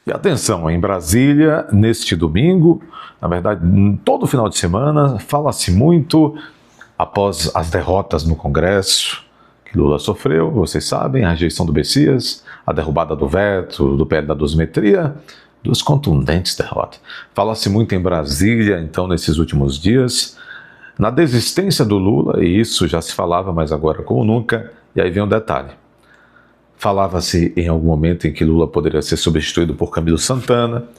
E atenção, em Brasília, neste domingo, na verdade, todo final de semana, fala-se muito, após as derrotas no Congresso, que Lula sofreu, vocês sabem, a rejeição do Messias, a derrubada do veto, do PL da dosimetria, duas contundentes derrotas. Fala-se muito em Brasília, então, nesses últimos dias, na desistência do Lula, e isso já se falava, mas agora como nunca, e aí vem um detalhe. Falava-se em algum momento em que Lula poderia ser substituído por Camilo Santana,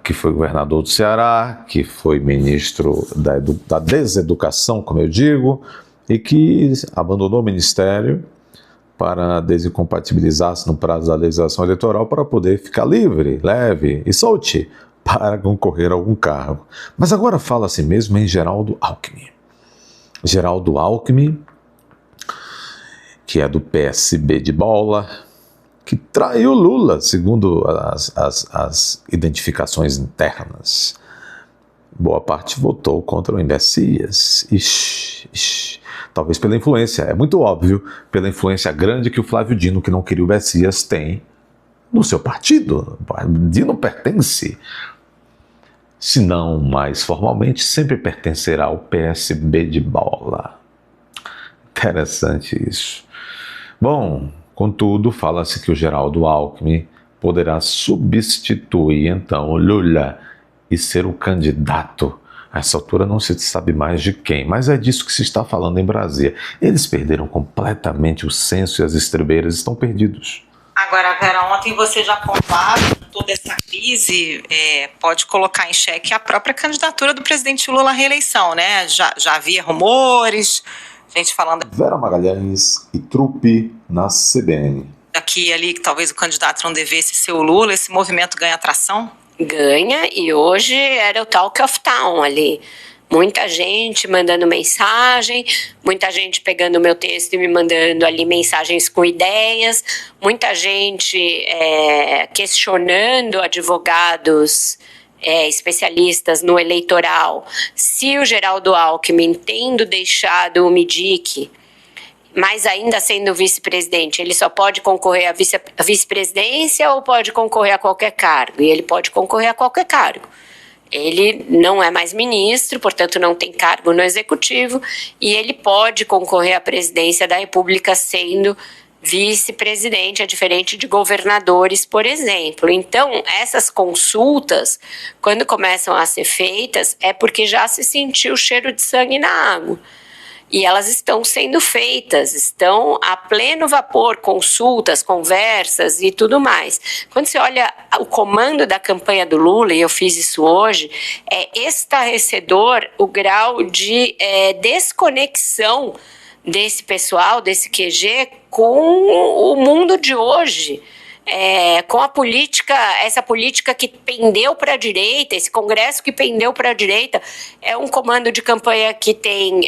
que foi governador do Ceará, que foi ministro da deseducação, como eu digo, e que abandonou o ministério para desincompatibilizar-se no prazo da legislação eleitoral para poder ficar livre, leve e solte para concorrer a algum cargo. Mas agora fala-se mesmo em Geraldo Alckmin. Geraldo Alckmin, que é do PSB de bola, que traiu Lula, segundo as identificações internas. Boa parte votou contra o Messias. Talvez pela influência, é muito óbvio, pela influência grande que o Flávio Dino, que não queria o Messias, tem no seu partido. Dino pertence, se não mais formalmente, sempre pertencerá ao PSB de bola. Interessante isso. Bom, contudo, fala-se que o Geraldo Alckmin poderá substituir, então, o Lula e ser o candidato. A essa altura não se sabe mais de quem, mas é disso que se está falando em Brasília. Eles perderam completamente o senso e as estrebeiras estão perdidos. Agora, Vera, ontem você já pontuava toda essa crise pode colocar em xeque a própria candidatura do presidente Lula à reeleição, né? Já havia rumores, gente falando... Vera Magalhães e trupe na CBN. Aqui e ali que talvez o candidato não devesse ser o Lula, esse movimento ganha atração? Ganha, e hoje era o talk of town ali. Muita gente mandando mensagem, muita gente pegando o meu texto e me mandando ali mensagens com ideias, muita gente questionando advogados especialistas no eleitoral se o Geraldo Alckmin, tendo deixado o MIDIC, mas ainda sendo vice-presidente, ele só pode concorrer à vice-presidência ou pode concorrer a qualquer cargo? E ele pode concorrer a qualquer cargo. Ele não é mais ministro, portanto não tem cargo no executivo, e ele pode concorrer à presidência da República sendo vice-presidente, é diferente de governadores, por exemplo. Então, essas consultas, quando começam a ser feitas, é porque já se sentiu o cheiro de sangue na água. E elas estão sendo feitas, estão a pleno vapor, consultas, conversas e tudo mais. Quando você olha o comando da campanha do Lula, e eu fiz isso hoje, é estarrecedor o grau de desconexão desse pessoal, desse QG, com o mundo de hoje. Com a política, essa política que pendeu para a direita, esse Congresso que pendeu para a direita, é um comando de campanha que tem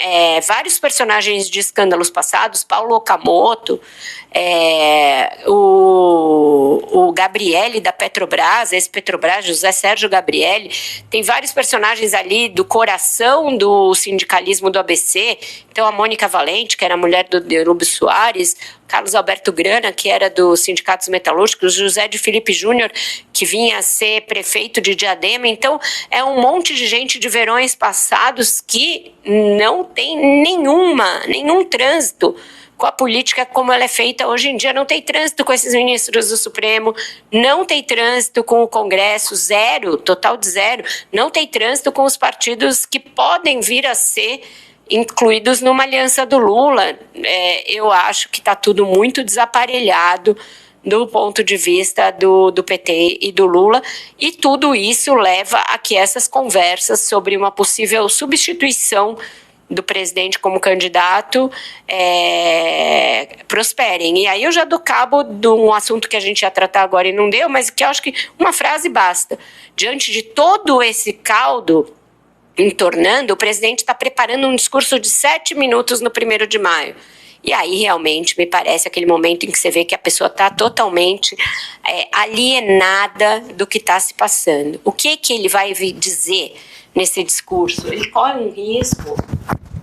vários personagens de escândalos passados, Paulo Okamoto, o Gabrielli da Petrobras, ex-Petrobras, José Sérgio Gabrielli, tem vários personagens ali do coração do sindicalismo do ABC, então a Mônica Valente, que era a mulher do Derúbio Soares, Carlos Alberto Grana, que era dos sindicatos metalúrgicos, José de Felipe Júnior, que vinha a ser prefeito de Diadema. Então, é um monte de gente de verões passados que não tem nenhum trânsito com a política como ela é feita hoje em dia. Não tem trânsito com esses ministros do Supremo, não tem trânsito com o Congresso, zero, total de zero. Não tem trânsito com os partidos que podem vir a ser incluídos numa aliança do Lula. Eu acho que está tudo muito desaparelhado do ponto de vista do PT e do Lula, e tudo isso leva a que essas conversas sobre uma possível substituição do presidente como candidato prosperem. E aí eu já dou cabo de um assunto que a gente ia tratar agora e não deu, mas que eu acho que uma frase basta. Diante de todo esse caldo entornando, o presidente está preparando um discurso de 7 minutos no 1º de maio. E aí, realmente, me parece aquele momento em que você vê que a pessoa está totalmente alienada do que está se passando. O que ele vai dizer nesse discurso? Ele corre um risco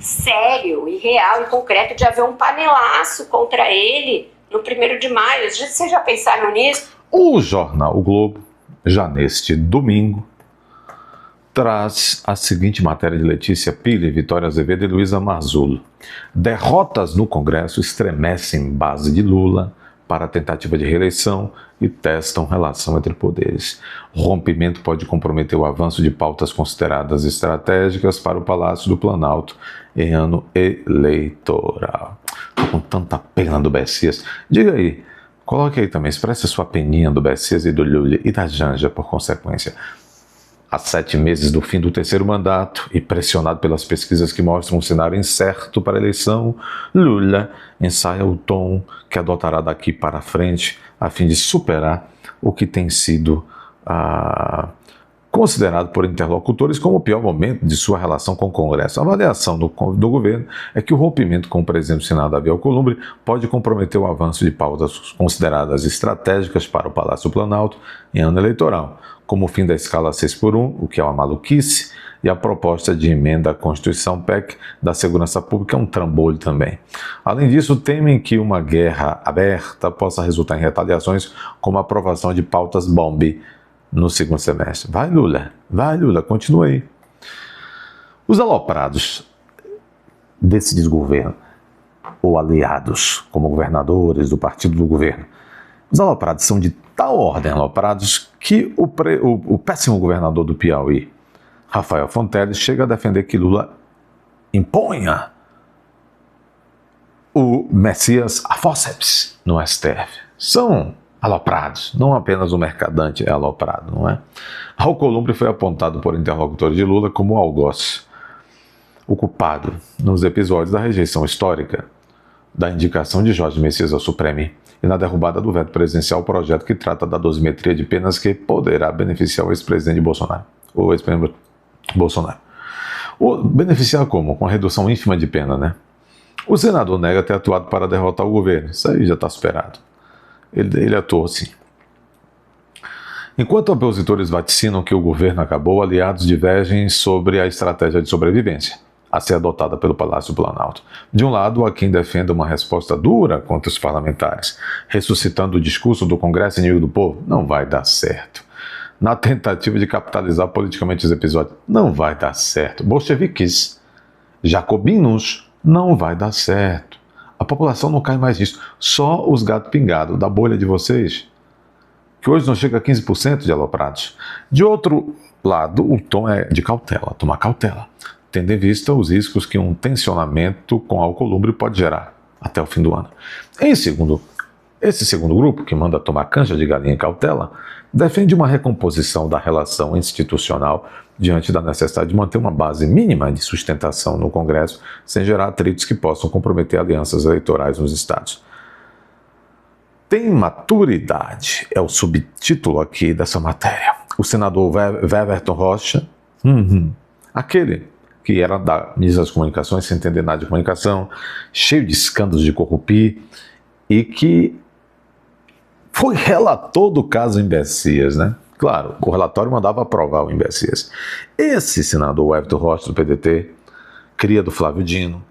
sério e real e concreto de haver um panelaço contra ele no 1º de maio. Vocês já pensaram nisso? O jornal O Globo, já neste domingo, traz a seguinte matéria de Letícia Pille, Vitória Azevedo e Luísa Marzullo. Derrotas no Congresso estremecem base de Lula para a tentativa de reeleição e testam relação entre poderes. O rompimento pode comprometer o avanço de pautas consideradas estratégicas para o Palácio do Planalto em ano eleitoral. Estou com tanta pena do Bessias. Diga aí, coloque aí também, expresse a sua peninha do Bessias e do Lula e da Janja, por consequência. Há 7 meses do fim do 3º mandato e pressionado pelas pesquisas que mostram um cenário incerto para a eleição, Lula ensaia o tom que adotará daqui para frente a fim de superar o que tem sido considerado por interlocutores como o pior momento de sua relação com o Congresso. A avaliação do governo é que o rompimento com o presidente do Senado, Davi Alcolumbre, pode comprometer o avanço de pautas consideradas estratégicas para o Palácio do Planalto em ano eleitoral, como o fim da escala 6x1, o que é uma maluquice, e a proposta de emenda à Constituição PEC da Segurança Pública é um trambolho também. Além disso, temem que uma guerra aberta possa resultar em retaliações, como a aprovação de pautas bombe no segundo semestre. Vai Lula, continua aí. Os aloprados desse desgoverno, ou aliados, como governadores do partido do governo, os aloprados são de tal ordem aloprados que o péssimo governador do Piauí, Rafael Fonteles, chega a defender que Lula imponha o Messias a fórceps no STF. São aloprados, não apenas o mercadante é aloprado, não é? Alcolumbre foi apontado por interlocutores de Lula como o algoz, o culpado nos episódios da rejeição histórica da indicação de Jorge Messias ao Supremo e na derrubada do veto presidencial, projeto que trata da dosimetria de penas que poderá beneficiar o ex-presidente Bolsonaro. O ex-presidente Bolsonaro. Beneficiar como? Com a redução ínfima de pena, né? O senador nega ter atuado para derrotar o governo. Isso aí já está superado. Ele atuou sim. Enquanto opositores vaticinam que o governo acabou, aliados divergem sobre a estratégia de sobrevivência a ser adotada pelo Palácio do Planalto. De um lado, há quem defenda uma resposta dura contra os parlamentares, ressuscitando o discurso do Congresso inimigo do povo. Não vai dar certo. Na tentativa de capitalizar politicamente os episódios. Não vai dar certo. Bolcheviques, jacobinos, não vai dar certo. A população não cai mais nisso. Só os gatos pingados da bolha de vocês, que hoje não chega a 15% de aloprados. De outro lado, o tom é de cautela, tomar cautela, tendo em vista os riscos que um tensionamento com Alcolumbre pode gerar até o fim do ano. Esse segundo grupo, que manda tomar canja de galinha em cautela, defende uma recomposição da relação institucional diante da necessidade de manter uma base mínima de sustentação no Congresso, sem gerar atritos que possam comprometer alianças eleitorais nos estados. Tem maturidade, é o subtítulo aqui dessa matéria. O senador Weverton Rocha, aquele que era da ministra das Comunicações, sem entender nada de comunicação, cheio de escândalos de corrupir, e que foi relator do caso Imbecias, né? Claro, o relatório mandava aprovar o Imbecias. Esse senador Weverton Rocha, do PDT, cria do Flávio Dino,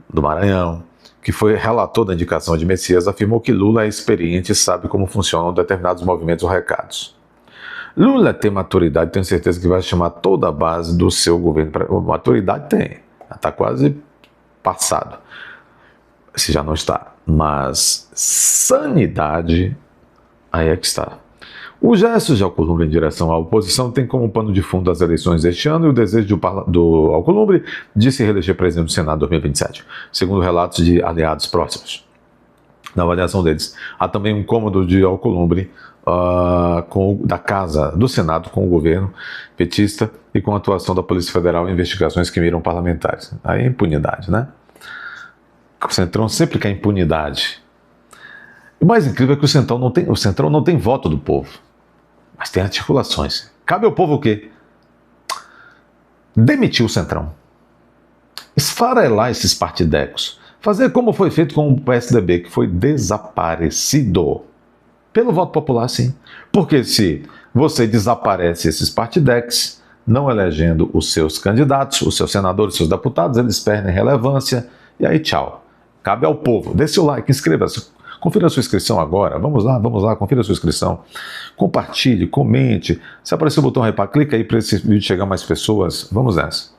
do Maranhão, que foi relator da indicação de Messias, afirmou que Lula é experiente e sabe como funcionam determinados movimentos ou recados. Lula tem maturidade, tenho certeza que vai chamar toda a base do seu governo. Maturidade tem, está quase passado, se já não está. Mas sanidade, aí é que está. Os gestos de Alcolumbre em direção à oposição têm como pano de fundo as eleições deste ano e o desejo do Alcolumbre de se reeleger presidente do Senado em 2027, segundo relatos de aliados próximos. Na avaliação deles, há também um incômodo de Alcolumbre da Casa do Senado com o governo petista e com a atuação da Polícia Federal em investigações que miram parlamentares. Aí é impunidade, né? O Centrão sempre quer impunidade. O mais incrível é que o Centrão não tem voto do povo, mas tem articulações. Cabe ao povo o quê? Demitir o Centrão. Esfarelar esses partidecos. Fazer como foi feito com o PSDB, que foi desaparecido. Pelo voto popular, sim. Porque se você desaparece esses partidex, não elegendo os seus candidatos, os seus senadores, os seus deputados, eles perdem relevância e aí tchau. Cabe ao povo. Dê seu like, inscreva-se, Confira a sua inscrição agora. Vamos lá, confira a sua inscrição. Compartilhe, comente. Se aparecer o botão Repar, clica aí para esse vídeo chegar a mais pessoas. Vamos nessa.